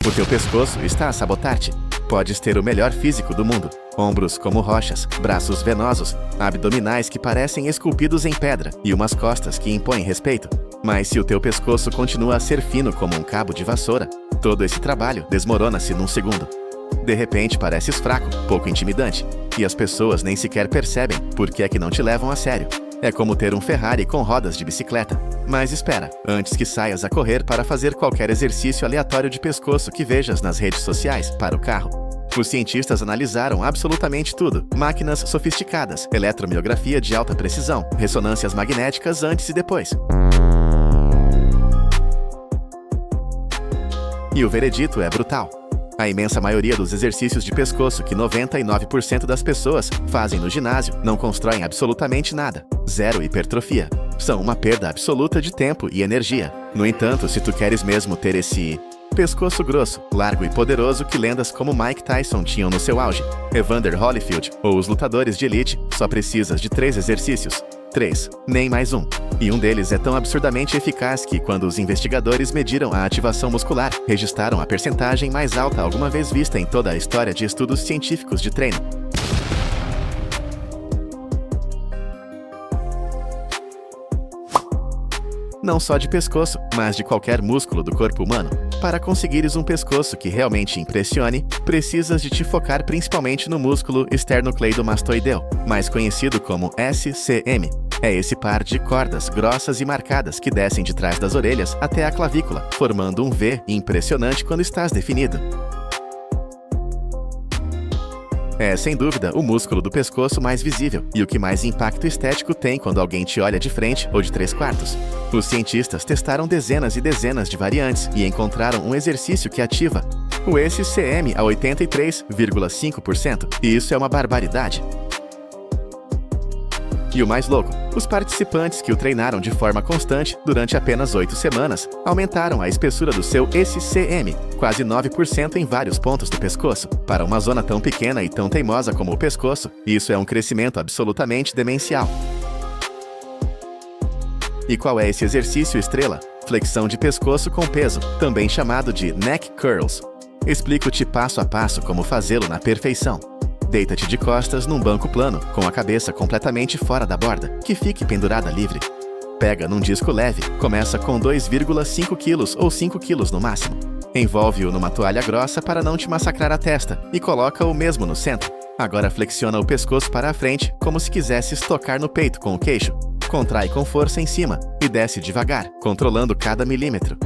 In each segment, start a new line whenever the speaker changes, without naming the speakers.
O teu pescoço está a sabotar-te. Podes ter o melhor físico do mundo, ombros como rochas, braços venosos, abdominais que parecem esculpidos em pedra e umas costas que impõem respeito. Mas se o teu pescoço continua a ser fino como um cabo de vassoura, todo esse trabalho desmorona-se num segundo. De repente pareces fraco, pouco intimidante, e as pessoas nem sequer percebem por que é que não te levam a sério. É como ter um Ferrari com rodas de bicicleta. Mas espera, antes que saias a correr para fazer qualquer exercício aleatório de pescoço que vejas nas redes sociais, para o carro. Os cientistas analisaram absolutamente tudo. Máquinas sofisticadas, eletromiografia de alta precisão, ressonâncias magnéticas antes e depois. E o veredito é brutal. A imensa maioria dos exercícios de pescoço que 99% das pessoas fazem no ginásio não constroem absolutamente nada. Zero hipertrofia. São uma perda absoluta de tempo e energia. No entanto, se tu queres mesmo ter esse pescoço grosso, largo e poderoso que lendas como Mike Tyson tinham no seu auge, Evander Holyfield ou os lutadores de elite, só precisas de 3 exercícios. 3, nem mais um. E um deles é tão absurdamente eficaz que, quando os investigadores mediram a ativação muscular, registraram a percentagem mais alta alguma vez vista em toda a história de estudos científicos de treino. Não só de pescoço, mas de qualquer músculo do corpo humano. Para conseguires um pescoço que realmente impressione, precisas de te focar principalmente no músculo esternocleidomastoideu, mais conhecido como SCM. É esse par de cordas grossas e marcadas que descem de trás das orelhas até a clavícula, formando um V impressionante quando estás definido. É, sem dúvida, o músculo do pescoço mais visível e o que mais impacto estético tem quando alguém te olha de frente ou de 3/4. Os cientistas testaram dezenas e dezenas de variantes e encontraram um exercício que ativa o SCM a 83,5%, e isso é uma barbaridade. E o mais louco, os participantes que o treinaram de forma constante durante apenas 8 semanas aumentaram a espessura do seu SCM, quase 9% em vários pontos do pescoço. Para uma zona tão pequena e tão teimosa como o pescoço, isso é um crescimento absolutamente demencial. E qual é esse exercício estrela? Flexão de pescoço com peso, também chamado de neck curls. Explico-te passo a passo como fazê-lo na perfeição. Deita-te de costas num banco plano, com a cabeça completamente fora da borda, que fique pendurada livre. Pega num disco leve, começa com 2,5 kg ou 5 kg no máximo. Envolve-o numa toalha grossa para não te massacrar a testa e coloca-o mesmo no centro. Agora flexiona o pescoço para a frente, como se quisesses tocar no peito com o queixo. Contrai com força em cima e desce devagar, controlando cada milímetro.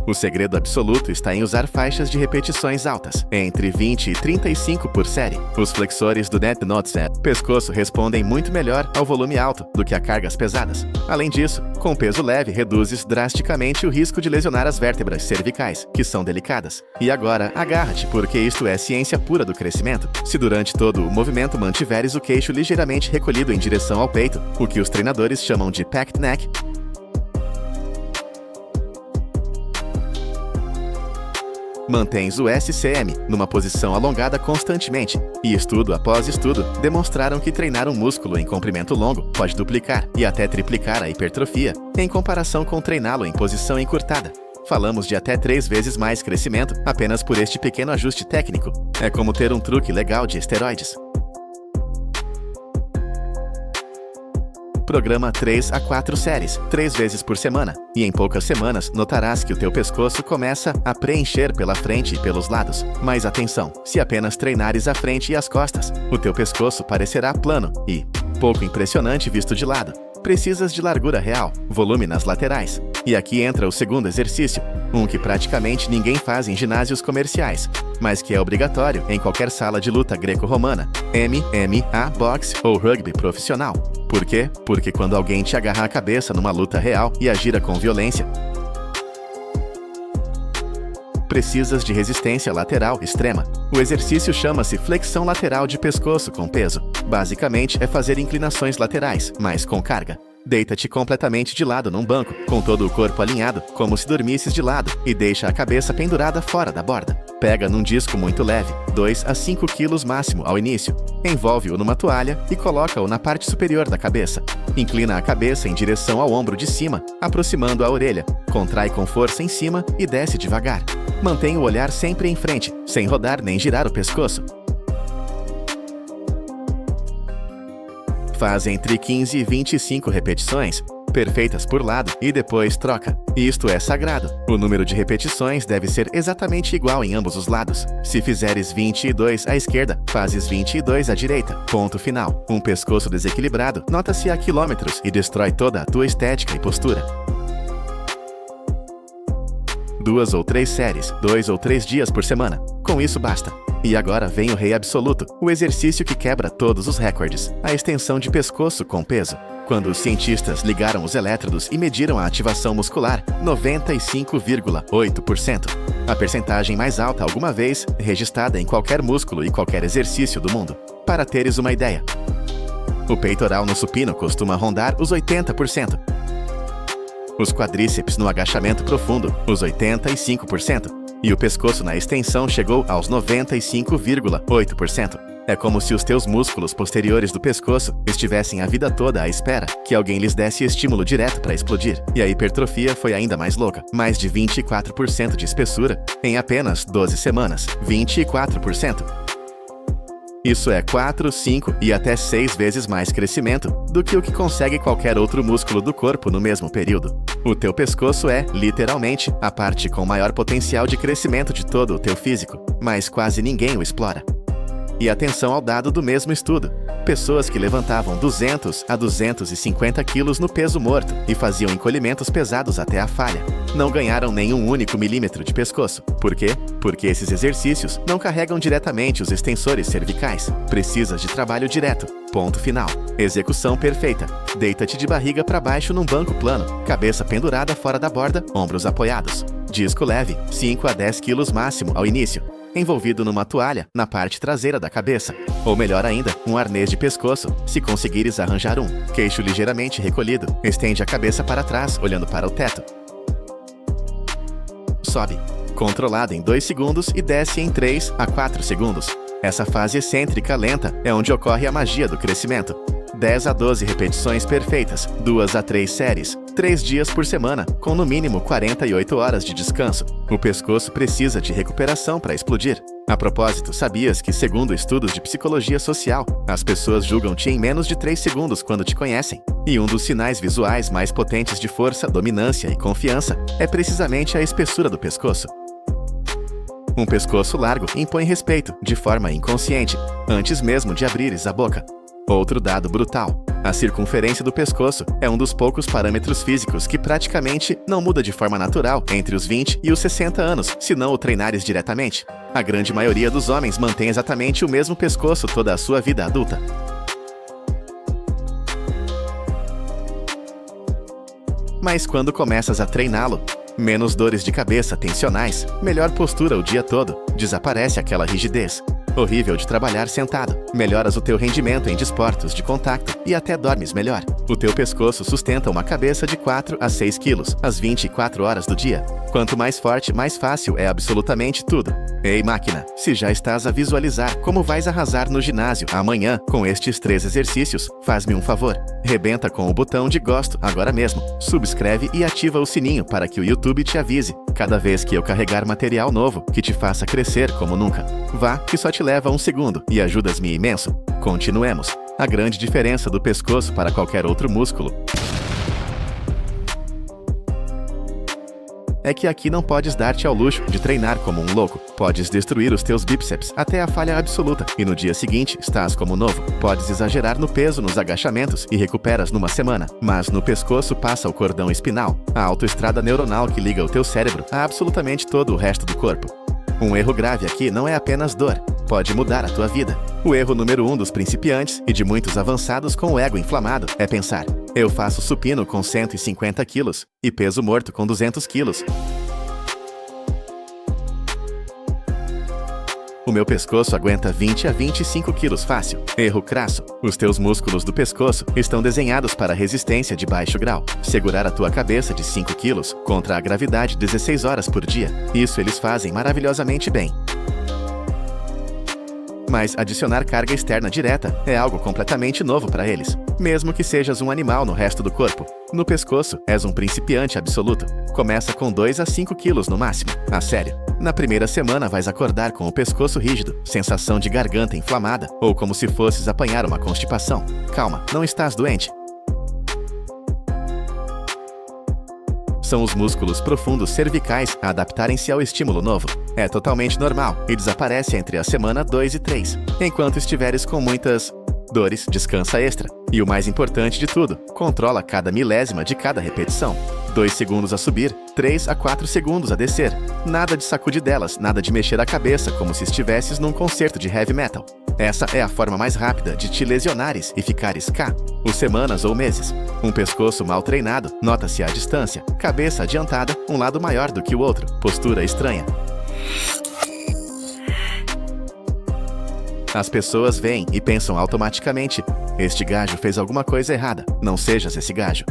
O segredo absoluto está em usar faixas de repetições altas, entre 20 e 35 por série. Os flexores do Dead Note Set pescoço respondem muito melhor ao volume alto do que a cargas pesadas. Além disso, com peso leve reduzes drasticamente o risco de lesionar as vértebras cervicais, que são delicadas. E agora, agarra-te, porque isto é ciência pura do crescimento. Se durante todo o movimento mantiveres o queixo ligeiramente recolhido em direção ao peito, o que os treinadores chamam de packed neck, mantens o SCM numa posição alongada constantemente, e estudo após estudo demonstraram que treinar um músculo em comprimento longo pode duplicar e até triplicar a hipertrofia, em comparação com treiná-lo em posição encurtada. Falamos de até 3 vezes mais crescimento apenas por este pequeno ajuste técnico. É como ter um truque legal de esteroides. Programa 3 a 4 séries, 3 vezes por semana, e em poucas semanas notarás que o teu pescoço começa a preencher pela frente e pelos lados. Mas atenção, se apenas treinares a frente e as costas, o teu pescoço parecerá plano e pouco impressionante visto de lado. Precisas de largura real, volume nas laterais. E aqui entra o segundo exercício, um que praticamente ninguém faz em ginásios comerciais, mas que é obrigatório em qualquer sala de luta greco-romana, MMA, boxe ou rugby profissional. Por quê? Porque quando alguém te agarrar a cabeça numa luta real e agira com violência, precisas de resistência lateral extrema. O exercício chama-se flexão lateral de pescoço com peso. Basicamente é fazer inclinações laterais, mas com carga. Deita-te completamente de lado num banco, com todo o corpo alinhado, como se dormisses de lado, e deixa a cabeça pendurada fora da borda. Pega num disco muito leve, 2 a 5 kg máximo ao início. Envolve-o numa toalha e coloca-o na parte superior da cabeça. Inclina a cabeça em direção ao ombro de cima, aproximando a orelha. Contrai com força em cima e desce devagar. Mantenha o olhar sempre em frente, sem rodar nem girar o pescoço. Faz entre 15 e 25 repetições, perfeitas por lado, e depois troca. Isto é sagrado. O número de repetições deve ser exatamente igual em ambos os lados. Se fizeres 22 à esquerda, fazes 22 à direita. Ponto final. Um pescoço desequilibrado nota-se a quilômetros e destrói toda a tua estética e postura. 2 ou 3 séries, 2 ou 3 dias por semana. Com isso basta. E agora vem o rei absoluto, o exercício que quebra todos os recordes, a extensão de pescoço com peso. Quando os cientistas ligaram os elétrodos e mediram a ativação muscular, 95,8%. A percentagem mais alta alguma vez registrada em qualquer músculo e qualquer exercício do mundo. Para teres uma ideia, o peitoral no supino costuma rondar os 80%. Os quadríceps no agachamento profundo, os 85%. E o pescoço na extensão chegou aos 95,8%. É como se os teus músculos posteriores do pescoço estivessem a vida toda à espera que alguém lhes desse estímulo direto para explodir. E a hipertrofia foi ainda mais louca. Mais de 24% de espessura em apenas 12 semanas. 24%. Isso é 4, 5 e até 6 vezes mais crescimento do que o que consegue qualquer outro músculo do corpo no mesmo período. O teu pescoço é, literalmente, a parte com maior potencial de crescimento de todo o teu físico, mas quase ninguém o explora. E atenção ao dado do mesmo estudo. Pessoas que levantavam 200 a 250 quilos no peso morto e faziam encolhimentos pesados até a falha, não ganharam nenhum único milímetro de pescoço. Por quê? Porque esses exercícios não carregam diretamente os extensores cervicais. Precisas de trabalho direto. Ponto final. Execução perfeita. Deita-te de barriga para baixo num banco plano, cabeça pendurada fora da borda, ombros apoiados. Disco leve, 5 a 10 quilos máximo ao início. Envolvido numa toalha na parte traseira da cabeça. Ou melhor ainda, um arnês de pescoço, se conseguires arranjar um. Queixo ligeiramente recolhido. Estende a cabeça para trás, olhando para o teto. Sobe. Controlado em 2 segundos e desce em 3 a 4 segundos. Essa fase excêntrica lenta é onde ocorre a magia do crescimento. 10 a 12 repetições perfeitas, 2 a 3 séries, 3 dias por semana, com no mínimo 48 horas de descanso. O pescoço precisa de recuperação para explodir. A propósito, sabias que, segundo estudos de psicologia social, as pessoas julgam-te em menos de 3 segundos quando te conhecem? E um dos sinais visuais mais potentes de força, dominância e confiança é precisamente a espessura do pescoço. Um pescoço largo impõe respeito, de forma inconsciente, antes mesmo de abrires a boca. Outro dado brutal. A circunferência do pescoço é um dos poucos parâmetros físicos que praticamente não muda de forma natural entre os 20 e os 60 anos, se não o treinares diretamente. A grande maioria dos homens mantém exatamente o mesmo pescoço toda a sua vida adulta. Mas quando começas a treiná-lo, menos dores de cabeça tensionais, melhor postura o dia todo, desaparece aquela rigidez horrível de trabalhar sentado, melhoras o teu rendimento em desportos de contato e até dormes melhor. O teu pescoço sustenta uma cabeça de 4 a 6 quilos, às 24 horas do dia. Quanto mais forte, mais fácil é absolutamente tudo. Ei, máquina, se já estás a visualizar como vais arrasar no ginásio amanhã com estes 3 exercícios, faz-me um favor. Rebenta com o botão de gosto agora mesmo. Subscreve e ativa o sininho para que o YouTube te avise cada vez que eu carregar material novo que te faça crescer como nunca. Vá, que só te leva 1 segundo e ajudas-me imenso. Continuemos. A grande diferença do pescoço para qualquer outro músculo é que aqui não podes dar-te ao luxo de treinar como um louco. Podes destruir os teus bíceps até a falha absoluta e no dia seguinte estás como novo. Podes exagerar no peso nos agachamentos e recuperas numa semana. Mas no pescoço passa o cordão espinal, a autoestrada neuronal que liga o teu cérebro a absolutamente todo o resto do corpo. Um erro grave aqui não é apenas dor, pode mudar a tua vida. O erro número 1 dos principiantes e de muitos avançados com o ego inflamado é pensar: eu faço supino com 150 quilos e peso morto com 200 quilos. O meu pescoço aguenta 20 a 25 quilos fácil. Erro crasso. Os teus músculos do pescoço estão desenhados para resistência de baixo grau. Segurar a tua cabeça de 5 quilos contra a gravidade 16 horas por dia. Isso eles fazem maravilhosamente bem. Mas adicionar carga externa direta é algo completamente novo para eles, mesmo que sejas um animal no resto do corpo. No pescoço, és um principiante absoluto. Começa com 2 a 5 quilos no máximo. A sério. Na primeira semana vais acordar com o pescoço rígido, sensação de garganta inflamada, ou como se fosses apanhar uma constipação. Calma, não estás doente. São os músculos profundos cervicais a adaptarem-se ao estímulo novo. É totalmente normal e desaparece entre a semana 2 e 3. Enquanto estiveres com muitas dores, descansa extra. E o mais importante de tudo, controla cada milésima de cada repetição. 2 segundos a subir, 3 a 4 segundos a descer. Nada de sacudidelas, nada de mexer a cabeça como se estivesses num concerto de heavy metal. Essa é a forma mais rápida de te lesionares e ficares cá, por semanas ou meses. Um pescoço mal treinado, nota-se a distância. Cabeça adiantada, um lado maior do que o outro. Postura estranha. As pessoas veem e pensam automaticamente: este gajo fez alguma coisa errada, não sejas esse gajo.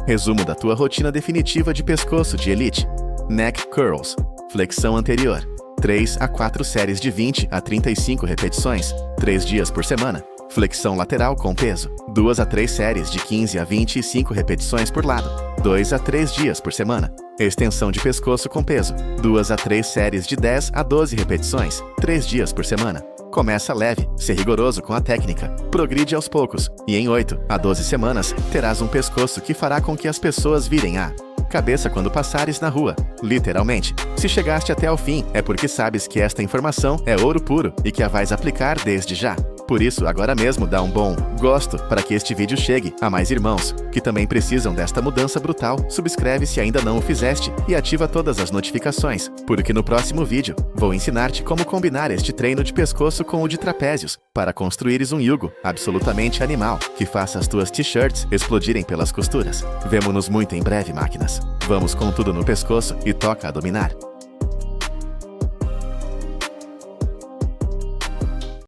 Resumo da tua rotina definitiva de pescoço de elite. Neck curls, flexão anterior. 3 a 4 séries de 20 a 35 repetições, 3 dias por semana. Flexão lateral com peso, 2 a 3 séries de 15 a 25 repetições por lado, 2 a 3 dias por semana. Extensão de pescoço com peso, 2 a 3 séries de 10 a 12 repetições, 3 dias por semana. Começa leve, ser rigoroso com a técnica, progride aos poucos, e em 8 a 12 semanas terás um pescoço que fará com que as pessoas virem a cabeça quando passares na rua, literalmente. Se chegaste até ao fim, é porque sabes que esta informação é ouro puro e que a vais aplicar desde já. Por isso, agora mesmo dá um bom gosto para que este vídeo chegue a mais irmãos, que também precisam desta mudança brutal. Subscreve se ainda não o fizeste e ativa todas as notificações, porque no próximo vídeo vou ensinar-te como combinar este treino de pescoço com o de trapézios, para construires um yugo absolutamente animal, que faça as tuas t-shirts explodirem pelas costuras. Vemo-nos muito em breve, máquinas. Vamos com tudo no pescoço e toca a dominar.